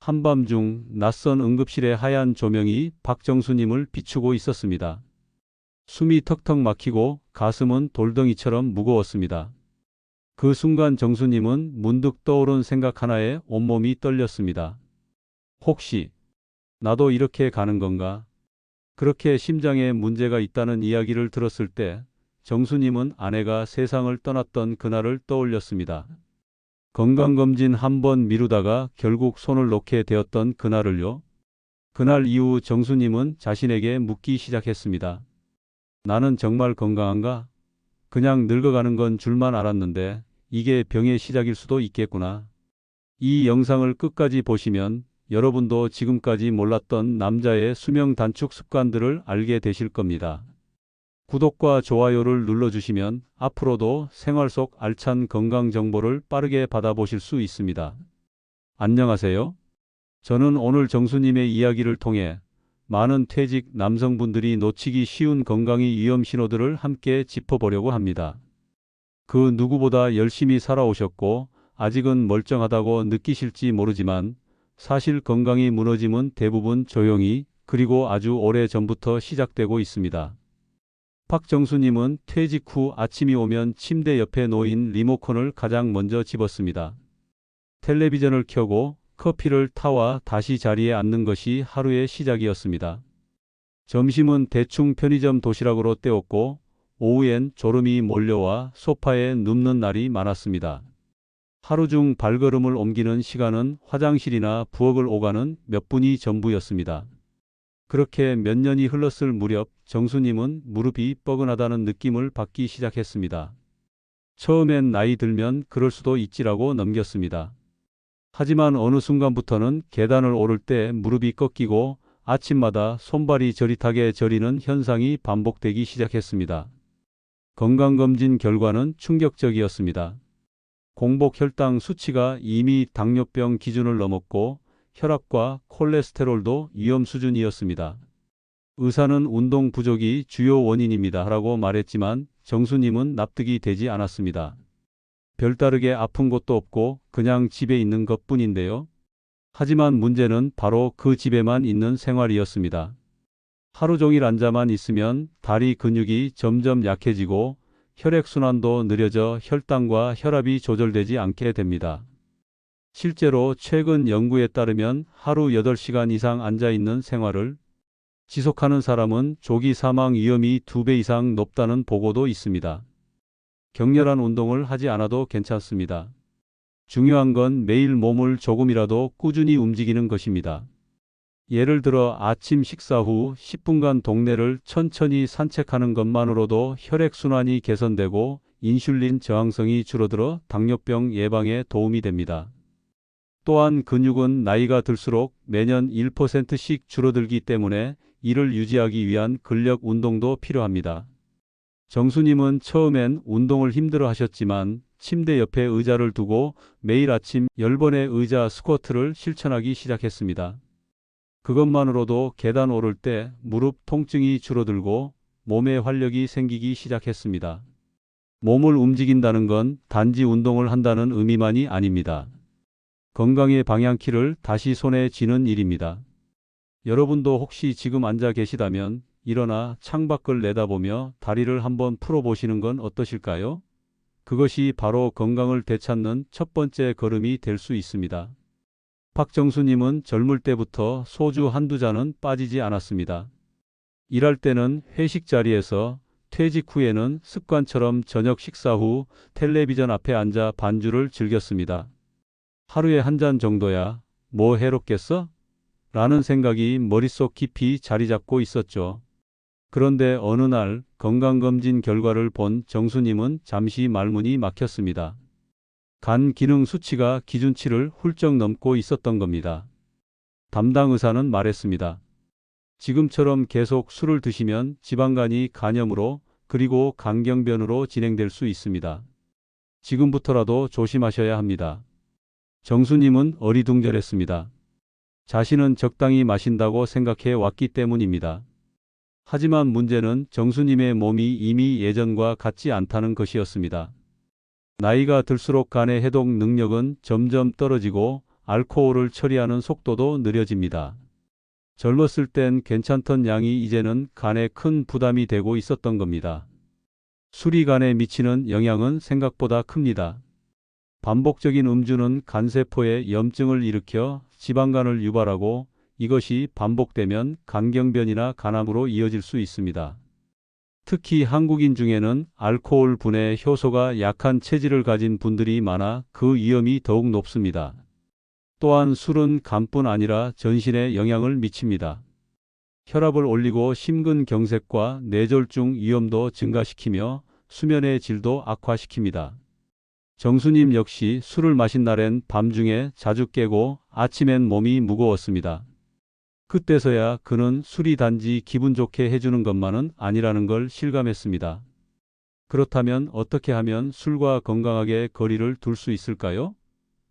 한밤중 낯선 응급실의 하얀 조명이 박정수님을 비추고 있었습니다. 숨이 턱턱 막히고 가슴은 돌덩이처럼 무거웠습니다. 그 순간 정수님은 문득 떠오른 생각 하나에 온몸이 떨렸습니다. 혹시 나도 이렇게 가는 건가? 그렇게 심장에 문제가 있다는 이야기를 들었을 때 정수님은 아내가 세상을 떠났던 그날을 떠올렸습니다. 건강검진 한 번 미루다가 결국 손을 놓게 되었던 그날을요. 그날 이후 정수님은 자신에게 묻기 시작했습니다. 나는 정말 건강한가? 그냥 늙어가는 건 줄만 알았는데 이게 병의 시작일 수도 있겠구나. 이 영상을 끝까지 보시면 여러분도 지금까지 몰랐던 남자의 수명 단축 습관들을 알게 되실 겁니다. 구독과 좋아요를 눌러주시면 앞으로도 생활 속 알찬 건강 정보를 빠르게 받아보실 수 있습니다. 안녕하세요. 저는 오늘 정수님의 이야기를 통해 많은 퇴직 남성분들이 놓치기 쉬운 건강의 위험 신호들을 함께 짚어보려고 합니다. 그 누구보다 열심히 살아오셨고 아직은 멀쩡하다고 느끼실지 모르지만 사실 건강이 무너짐은 대부분 조용히 그리고 아주 오래 전부터 시작되고 있습니다. 박정수님은 퇴직 후 아침이 오면 침대 옆에 놓인 리모컨을 가장 먼저 집었습니다. 텔레비전을 켜고 커피를 타와 다시 자리에 앉는 것이 하루의 시작이었습니다. 점심은 대충 편의점 도시락으로 때웠고 오후엔 졸음이 몰려와 소파에 눕는 날이 많았습니다. 하루 중 발걸음을 옮기는 시간은 화장실이나 부엌을 오가는 몇 분이 전부였습니다. 그렇게 몇 년이 흘렀을 무렵 정수님은 무릎이 뻐근하다는 느낌을 받기 시작했습니다. 처음엔 나이 들면 그럴 수도 있지라고 넘겼습니다. 하지만 어느 순간부터는 계단을 오를 때 무릎이 꺾이고 아침마다 손발이 저릿하게 저리는 현상이 반복되기 시작했습니다. 건강검진 결과는 충격적이었습니다. 공복 혈당 수치가 이미 당뇨병 기준을 넘었고 혈압과 콜레스테롤도 위험 수준이었습니다. 의사는 운동 부족이 주요 원인입니다 라고 말했지만 정수님은 납득이 되지 않았습니다. 별다르게 아픈 곳도 없고 그냥 집에 있는 것뿐인데요. 하지만 문제는 바로 그 집에만 있는 생활이었습니다. 하루 종일 앉아만 있으면 다리 근육이 점점 약해지고 혈액순환도 느려져 혈당과 혈압이 조절되지 않게 됩니다. 실제로 최근 연구에 따르면 하루 8시간 이상 앉아있는 생활을 지속하는 사람은 조기 사망 위험이 2배 이상 높다는 보고도 있습니다. 격렬한 운동을 하지 않아도 괜찮습니다. 중요한 건 매일 몸을 조금이라도 꾸준히 움직이는 것입니다. 예를 들어 아침 식사 후 10분간 동네를 천천히 산책하는 것만으로도 혈액순환이 개선되고 인슐린 저항성이 줄어들어 당뇨병 예방에 도움이 됩니다. 또한 근육은 나이가 들수록 매년 1%씩 줄어들기 때문에 이를 유지하기 위한 근력 운동도 필요합니다. 정수님은 처음엔 운동을 힘들어 하셨지만 침대 옆에 의자를 두고 매일 아침 10번의 의자 스쿼트를 실천하기 시작했습니다. 그것만으로도 계단 오를 때 무릎 통증이 줄어들고 몸에 활력이 생기기 시작했습니다. 몸을 움직인다는 건 단지 운동을 한다는 의미만이 아닙니다. 건강의 방향키를 다시 손에 쥐는 일입니다. 여러분도 혹시 지금 앉아 계시다면 일어나 창밖을 내다보며 다리를 한번 풀어보시는 건 어떠실까요? 그것이 바로 건강을 되찾는 첫 번째 걸음이 될 수 있습니다. 박정수님은 젊을 때부터 소주 한두 잔은 빠지지 않았습니다. 일할 때는 회식 자리에서, 퇴직 후에는 습관처럼 저녁 식사 후 텔레비전 앞에 앉아 반주를 즐겼습니다. 하루에 한 잔 정도야 뭐 해롭겠어? 라는 생각이 머릿속 깊이 자리 잡고 있었죠. 그런데 어느 날 건강검진 결과를 본 정수님은 잠시 말문이 막혔습니다. 간 기능 수치가 기준치를 훌쩍 넘고 있었던 겁니다. 담당 의사는 말했습니다. 지금처럼 계속 술을 드시면 지방간이 간염으로 그리고 간경변으로 진행될 수 있습니다. 지금부터라도 조심하셔야 합니다. 정수님은 어리둥절했습니다. 자신은 적당히 마신다고 생각해 왔기 때문입니다. 하지만 문제는 정수님의 몸이 이미 예전과 같지 않다는 것이었습니다. 나이가 들수록 간의 해독 능력은 점점 떨어지고 알코올을 처리하는 속도도 느려집니다. 젊었을 땐 괜찮던 양이 이제는 간에 큰 부담이 되고 있었던 겁니다. 술이 간에 미치는 영향은 생각보다 큽니다. 반복적인 음주는 간세포에 염증을 일으켜 지방간을 유발하고 이것이 반복되면 간경변이나 간암으로 이어질 수 있습니다. 특히 한국인 중에는 알코올 분해 효소가 약한 체질을 가진 분들이 많아 그 위험이 더욱 높습니다. 또한 술은 간뿐 아니라 전신에 영향을 미칩니다. 혈압을 올리고 심근경색과 뇌졸중 위험도 증가시키며 수면의 질도 악화시킵니다. 정수님 역시 술을 마신 날엔 밤중에 자주 깨고 아침엔 몸이 무거웠습니다. 그때서야 그는 술이 단지 기분 좋게 해주는 것만은 아니라는 걸 실감했습니다. 그렇다면 어떻게 하면 술과 건강하게 거리를 둘 수 있을까요?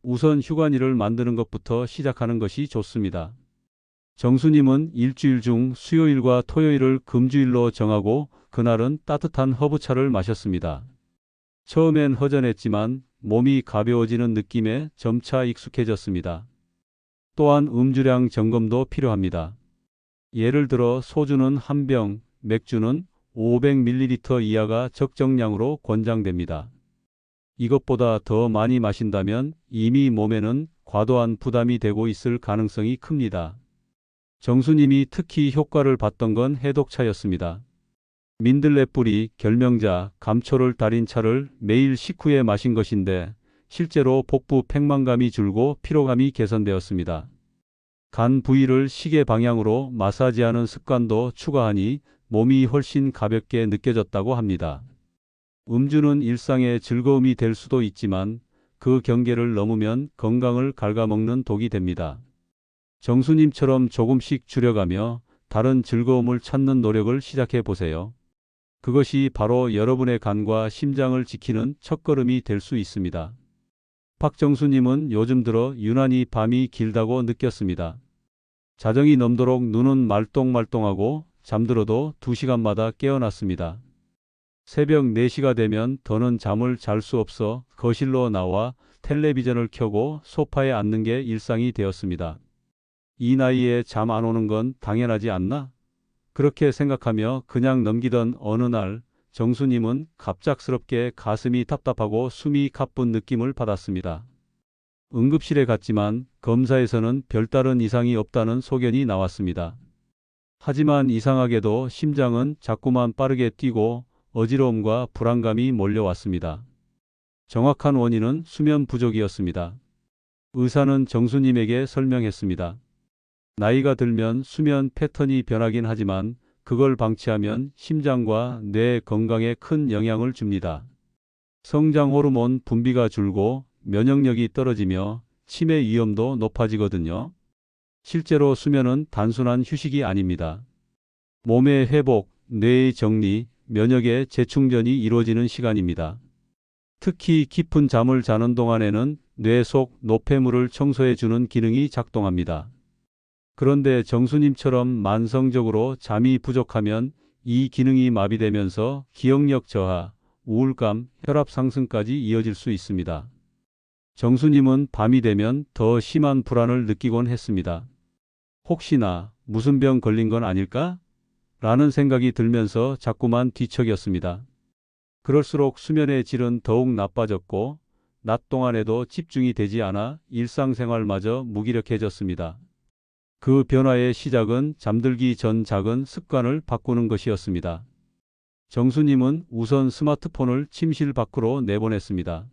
우선 휴관일을 만드는 것부터 시작하는 것이 좋습니다. 정수님은 일주일 중 수요일과 토요일을 금주일로 정하고 그날은 따뜻한 허브차를 마셨습니다. 처음엔 허전했지만 몸이 가벼워지는 느낌에 점차 익숙해졌습니다. 또한 음주량 점검도 필요합니다. 예를 들어 소주는 한 병, 맥주는 500ml 이하가 적정량으로 권장됩니다. 이것보다 더 많이 마신다면 이미 몸에는 과도한 부담이 되고 있을 가능성이 큽니다. 정수님이 특히 효과를 봤던 건 해독차였습니다. 민들레 뿌리, 결명자, 감초를 달인 차를 매일 식후에 마신 것인데 실제로 복부 팽만감이 줄고 피로감이 개선되었습니다. 간 부위를 시계 방향으로 마사지하는 습관도 추가하니 몸이 훨씬 가볍게 느껴졌다고 합니다. 음주는 일상의 즐거움이 될 수도 있지만 그 경계를 넘으면 건강을 갉아먹는 독이 됩니다. 정수님처럼 조금씩 줄여가며 다른 즐거움을 찾는 노력을 시작해 보세요. 그것이 바로 여러분의 간과 심장을 지키는 첫걸음이 될 수 있습니다. 박정수님은 요즘 들어 유난히 밤이 길다고 느꼈습니다. 자정이 넘도록 눈은 말똥말똥하고 잠들어도 2시간마다 깨어났습니다. 새벽 4시가 되면 더는 잠을 잘 수 없어 거실로 나와 텔레비전을 켜고 소파에 앉는 게 일상이 되었습니다. 이 나이에 잠 안 오는 건 당연하지 않나? 그렇게 생각하며 그냥 넘기던 어느 날 정수님은 갑작스럽게 가슴이 답답하고 숨이 가쁜 느낌을 받았습니다. 응급실에 갔지만 검사에서는 별다른 이상이 없다는 소견이 나왔습니다. 하지만 이상하게도 심장은 자꾸만 빠르게 뛰고 어지러움과 불안감이 몰려왔습니다. 정확한 원인은 수면 부족이었습니다. 의사는 정수님에게 설명했습니다. 나이가 들면 수면 패턴이 변하긴 하지만 그걸 방치하면 심장과 뇌 건강에 큰 영향을 줍니다. 성장 호르몬 분비가 줄고 면역력이 떨어지며 치매 위험도 높아지거든요. 실제로 수면은 단순한 휴식이 아닙니다. 몸의 회복, 뇌의 정리, 면역의 재충전이 이루어지는 시간입니다. 특히 깊은 잠을 자는 동안에는 뇌 속 노폐물을 청소해주는 기능이 작동합니다. 그런데 정수님처럼 만성적으로 잠이 부족하면 이 기능이 마비되면서 기억력 저하, 우울감, 혈압 상승까지 이어질 수 있습니다. 정수님은 밤이 되면 더 심한 불안을 느끼곤 했습니다. 혹시나 무슨 병 걸린 건 아닐까? 라는 생각이 들면서 자꾸만 뒤척였습니다. 그럴수록 수면의 질은 더욱 나빠졌고 낮 동안에도 집중이 되지 않아 일상생활마저 무기력해졌습니다. 그 변화의 시작은 잠들기 전 작은 습관을 바꾸는 것이었습니다. 정수님은 우선 스마트폰을 침실 밖으로 내보냈습니다.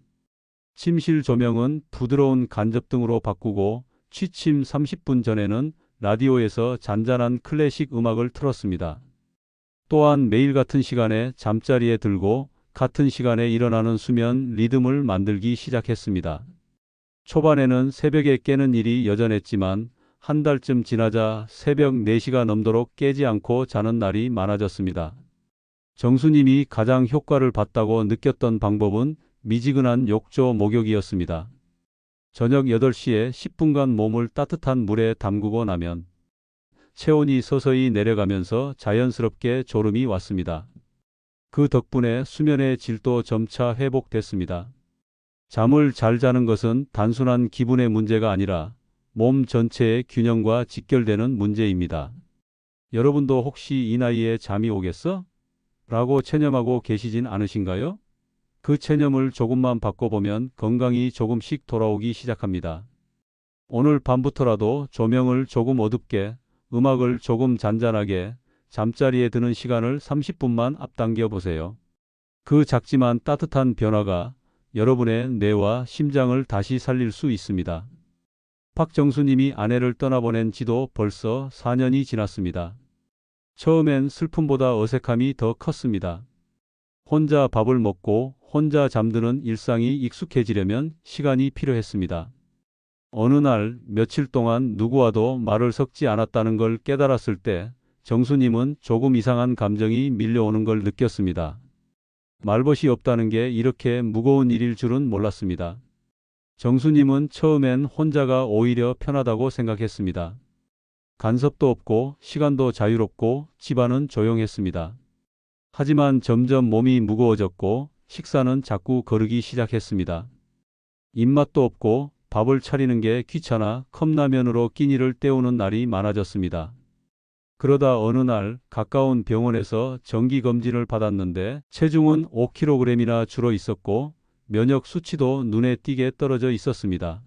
침실 조명은 부드러운 간접등으로 바꾸고 취침 30분 전에는 라디오에서 잔잔한 클래식 음악을 틀었습니다. 또한 매일 같은 시간에 잠자리에 들고 같은 시간에 일어나는 수면 리듬을 만들기 시작했습니다. 초반에는 새벽에 깨는 일이 여전했지만 한 달쯤 지나자 새벽 4시가 넘도록 깨지 않고 자는 날이 많아졌습니다. 정수님이 가장 효과를 봤다고 느꼈던 방법은 미지근한 욕조 목욕이었습니다. 저녁 8시에 10분간 몸을 따뜻한 물에 담그고 나면 체온이 서서히 내려가면서 자연스럽게 졸음이 왔습니다. 그 덕분에 수면의 질도 점차 회복됐습니다. 잠을 잘 자는 것은 단순한 기분의 문제가 아니라 몸 전체의 균형과 직결되는 문제입니다. 여러분도 혹시 이 나이에 잠이 오겠어? 라고 체념하고 계시진 않으신가요? 그 체념을 조금만 바꿔보면 건강이 조금씩 돌아오기 시작합니다. 오늘 밤부터라도 조명을 조금 어둡게, 음악을 조금 잔잔하게, 잠자리에 드는 시간을 30분만 앞당겨 보세요. 그 작지만 따뜻한 변화가 여러분의 뇌와 심장을 다시 살릴 수 있습니다. 박정수님이 아내를 떠나보낸 지도 벌써 4년이 지났습니다. 처음엔 슬픔보다 어색함이 더 컸습니다. 혼자 밥을 먹고 혼자 잠드는 일상이 익숙해지려면 시간이 필요했습니다. 어느 날 며칠 동안 누구와도 말을 섞지 않았다는 걸 깨달았을 때 정수님은 조금 이상한 감정이 밀려오는 걸 느꼈습니다. 말벗이 없다는 게 이렇게 무거운 일일 줄은 몰랐습니다. 정수님은 처음엔 혼자가 오히려 편하다고 생각했습니다. 간섭도 없고 시간도 자유롭고 집안은 조용했습니다. 하지만 점점 몸이 무거워졌고 식사는 자꾸 거르기 시작했습니다. 입맛도 없고 밥을 차리는 게 귀찮아 컵라면으로 끼니를 때우는 날이 많아졌습니다. 그러다 어느 날 가까운 병원에서 정기검진을 받았는데 체중은 5kg이나 줄어 있었고 면역 수치도 눈에 띄게 떨어져 있었습니다.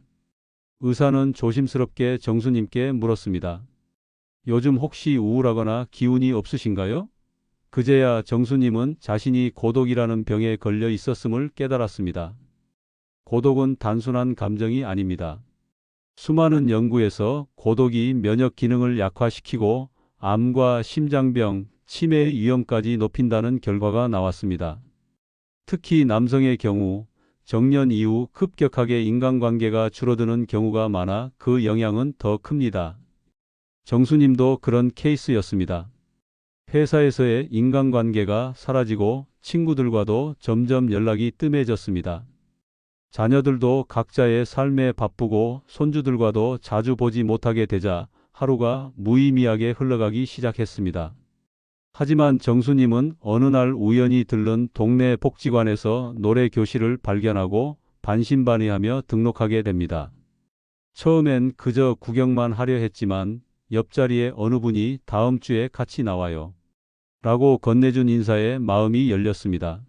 의사는 조심스럽게 정수님께 물었습니다. 요즘 혹시 우울하거나 기운이 없으신가요? 그제야 정수님은 자신이 고독이라는 병에 걸려 있었음을 깨달았습니다. 고독은 단순한 감정이 아닙니다. 수많은 연구에서 고독이 면역 기능을 약화시키고 암과 심장병, 치매 위험까지 높인다는 결과가 나왔습니다. 특히 남성의 경우 정년 이후 급격하게 인간관계가 줄어드는 경우가 많아 그 영향은 더 큽니다. 정수님도 그런 케이스였습니다. 회사에서의 인간관계가 사라지고 친구들과도 점점 연락이 뜸해졌습니다. 자녀들도 각자의 삶에 바쁘고 손주들과도 자주 보지 못하게 되자 하루가 무의미하게 흘러가기 시작했습니다. 하지만 정수님은 어느 날 우연히 들른 동네 복지관에서 노래 교실을 발견하고 반신반의하며 등록하게 됩니다. 처음엔 그저 구경만 하려 했지만 옆자리에 어느 분이 다음 주에 같이 나와요. 라고 건네준 인사에 마음이 열렸습니다.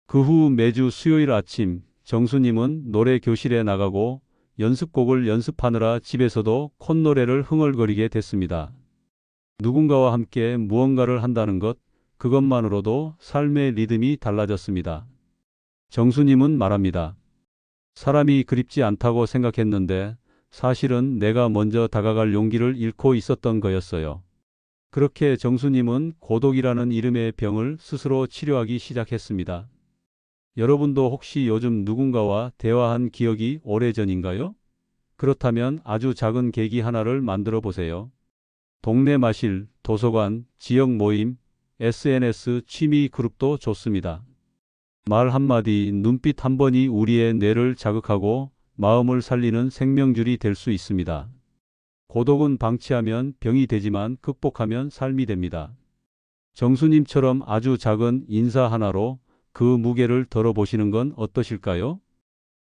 그 후 매주 수요일 아침 정수님은 노래 교실에 나가고 연습곡을 연습하느라 집에서도 콧노래를 흥얼거리게 됐습니다. 누군가와 함께 무언가를 한다는 것, 그것만으로도 삶의 리듬이 달라졌습니다. 정수님은 말합니다. 사람이 그립지 않다고 생각했는데 사실은 내가 먼저 다가갈 용기를 잃고 있었던 거였어요. 그렇게 정수님은 고독이라는 이름의 병을 스스로 치료하기 시작했습니다. 여러분도 혹시 요즘 누군가와 대화한 기억이 오래전인가요? 그렇다면 아주 작은 계기 하나를 만들어 보세요. 동네 마실, 도서관, 지역 모임, SNS 취미 그룹도 좋습니다. 말 한마디, 눈빛 한 번이 우리의 뇌를 자극하고 마음을 살리는 생명줄이 될 수 있습니다. 고독은 방치하면 병이 되지만 극복하면 삶이 됩니다. 정수님처럼 아주 작은 인사 하나로 그 무게를 덜어보시는 건 어떠실까요?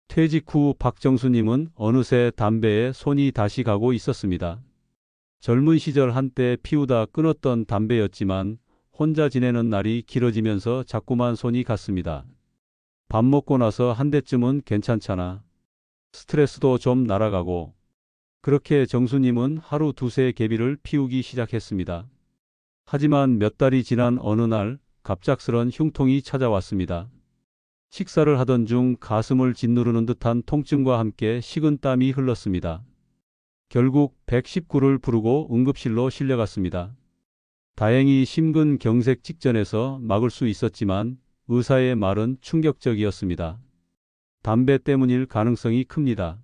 퇴직 후 박정수님은 어느새 담배에 손이 다시 가고 있었습니다. 젊은 시절 한때 피우다 끊었던 담배였지만 혼자 지내는 날이 길어지면서 자꾸만 손이 갔습니다. 밥 먹고 나서 한 대쯤은 괜찮잖아. 스트레스도 좀 날아가고. 그렇게 정수님은 하루 두세 개비를 피우기 시작했습니다. 하지만 몇 달이 지난 어느 날 갑작스런 흉통이 찾아왔습니다. 식사를 하던 중 가슴을 짓누르는 듯한 통증과 함께 식은 땀이 흘렀습니다. 결국 119를 부르고 응급실로 실려갔습니다. 다행히 심근경색 직전에서 막을 수 있었지만 의사의 말은 충격적이었습니다. 담배 때문일 가능성이 큽니다.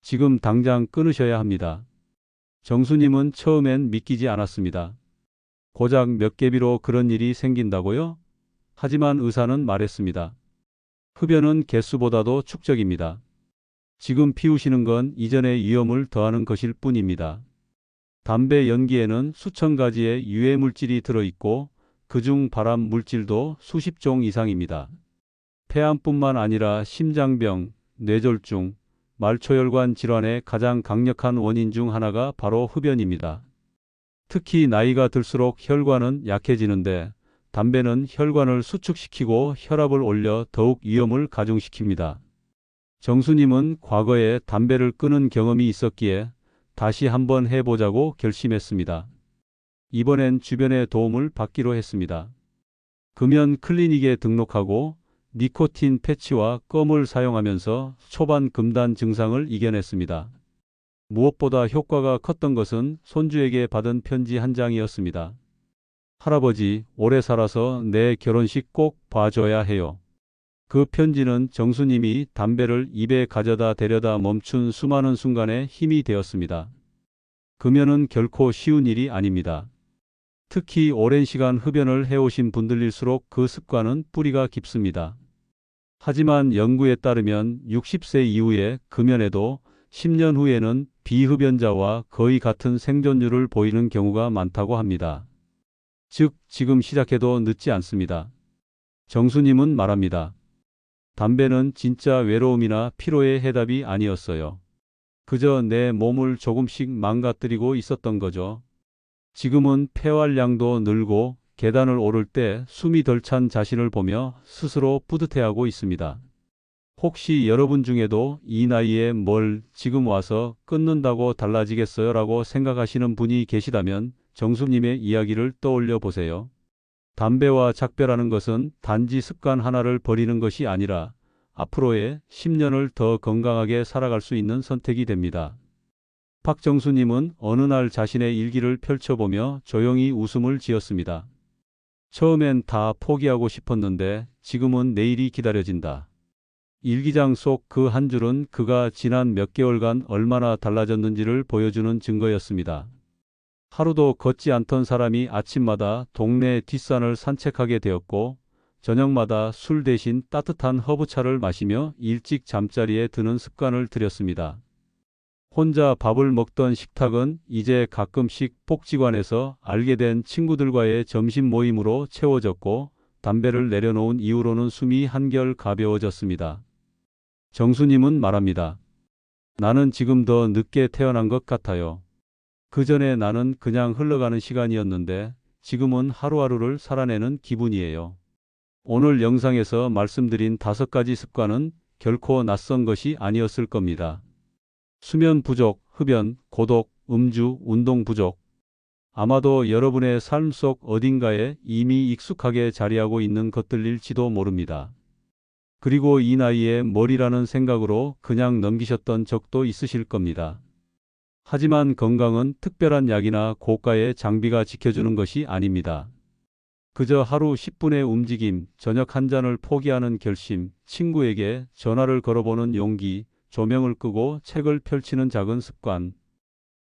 지금 당장 끊으셔야 합니다. 정수님은 처음엔 믿기지 않았습니다. 고작 몇 개비로 그런 일이 생긴다고요? 하지만 의사는 말했습니다. 흡연은 개수보다도 축적입니다. 지금 피우시는 건 이전의 위험을 더하는 것일 뿐입니다. 담배 연기에는 수천 가지의 유해 물질이 들어있고 그중 발암 물질도 수십 종 이상입니다. 폐암뿐만 아니라 심장병, 뇌졸중, 말초혈관 질환의 가장 강력한 원인 중 하나가 바로 흡연입니다. 특히 나이가 들수록 혈관은 약해지는데 담배는 혈관을 수축시키고 혈압을 올려 더욱 위험을 가중시킵니다. 정수님은 과거에 담배를 끊은 경험이 있었기에 다시 한번 해보자고 결심했습니다. 이번엔 주변의 도움을 받기로 했습니다. 금연 클리닉에 등록하고 니코틴 패치와 껌을 사용하면서 초반 금단 증상을 이겨냈습니다. 무엇보다 효과가 컸던 것은 손주에게 받은 편지 한 장이었습니다. 할아버지, 오래 살아서 내 결혼식 꼭 봐줘야 해요. 그 편지는 정수님이 담배를 입에 가져다 대려다 멈춘 수많은 순간에 힘이 되었습니다. 금연은 결코 쉬운 일이 아닙니다. 특히 오랜 시간 흡연을 해오신 분들일수록 그 습관은 뿌리가 깊습니다. 하지만 연구에 따르면 60세 이후에 금연해도 10년 후에는 비흡연자와 거의 같은 생존율을 보이는 경우가 많다고 합니다. 즉, 지금 시작해도 늦지 않습니다. 정수님은 말합니다. 담배는 진짜 외로움이나 피로의 해답이 아니었어요. 그저 내 몸을 조금씩 망가뜨리고 있었던 거죠. 지금은 폐활량도 늘고 계단을 오를 때 숨이 덜 찬 자신을 보며 스스로 뿌듯해하고 있습니다. 혹시 여러분 중에도 이 나이에 뭘 지금 와서 끊는다고 달라지겠어요? 라고 생각하시는 분이 계시다면 정수님의 이야기를 떠올려 보세요. 담배와 작별하는 것은 단지 습관 하나를 버리는 것이 아니라 앞으로의 10년을 더 건강하게 살아갈 수 있는 선택이 됩니다. 박정수님은 어느 날 자신의 일기를 펼쳐보며 조용히 웃음을 지었습니다. 처음엔 다 포기하고 싶었는데 지금은 내일이 기다려진다. 일기장 속 그 한 줄은 그가 지난 몇 개월간 얼마나 달라졌는지를 보여주는 증거였습니다. 하루도 걷지 않던 사람이 아침마다 동네 뒷산을 산책하게 되었고 저녁마다 술 대신 따뜻한 허브차를 마시며 일찍 잠자리에 드는 습관을 들였습니다. 혼자 밥을 먹던 식탁은 이제 가끔씩 복지관에서 알게 된 친구들과의 점심 모임으로 채워졌고 담배를 내려놓은 이후로는 숨이 한결 가벼워졌습니다. 정수님은 말합니다. 나는 지금 더 늦게 태어난 것 같아요. 그 전에 나는 그냥 흘러가는 시간이었는데 지금은 하루하루를 살아내는 기분이에요. 오늘 영상에서 말씀드린 5가지 습관은 결코 낯선 것이 아니었을 겁니다. 수면 부족, 흡연, 고독, 음주, 운동 부족. 아마도 여러분의 삶 속 어딘가에 이미 익숙하게 자리하고 있는 것들일지도 모릅니다. 그리고 이 나이에 머리라는 생각으로 그냥 넘기셨던 적도 있으실 겁니다. 하지만 건강은 특별한 약이나 고가의 장비가 지켜주는 것이 아닙니다. 그저 하루 10분의 움직임, 저녁 한 잔을 포기하는 결심, 친구에게 전화를 걸어보는 용기, 조명을 끄고 책을 펼치는 작은 습관.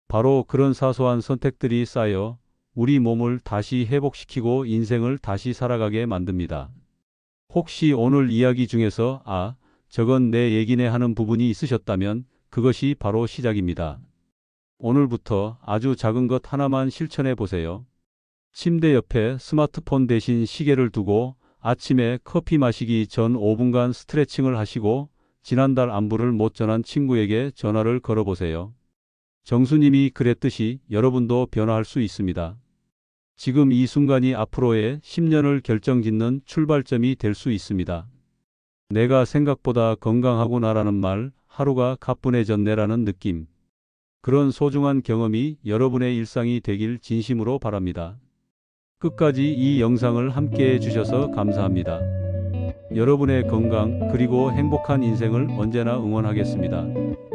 바로 그런 사소한 선택들이 쌓여 우리 몸을 다시 회복시키고 인생을 다시 살아가게 만듭니다. 혹시 오늘 이야기 중에서 저건 내 얘기네 하는 부분이 있으셨다면 그것이 바로 시작입니다. 오늘부터 아주 작은 것 하나만 실천해 보세요. 침대 옆에 스마트폰 대신 시계를 두고 아침에 커피 마시기 전 5분간 스트레칭을 하시고 지난달 안부를 못 전한 친구에게 전화를 걸어보세요. 정수님이 그랬듯이 여러분도 변화할 수 있습니다. 지금 이 순간이 앞으로의 10년을 결정짓는 출발점이 될 수 있습니다. 내가 생각보다 건강하구나라는 말, 하루가 가뿐해졌네라는 느낌. 그런 소중한 경험이 여러분의 일상이 되길 진심으로 바랍니다. 끝까지 이 영상을 함께 해주셔서 감사합니다. 여러분의 건강 그리고 행복한 인생을 언제나 응원하겠습니다.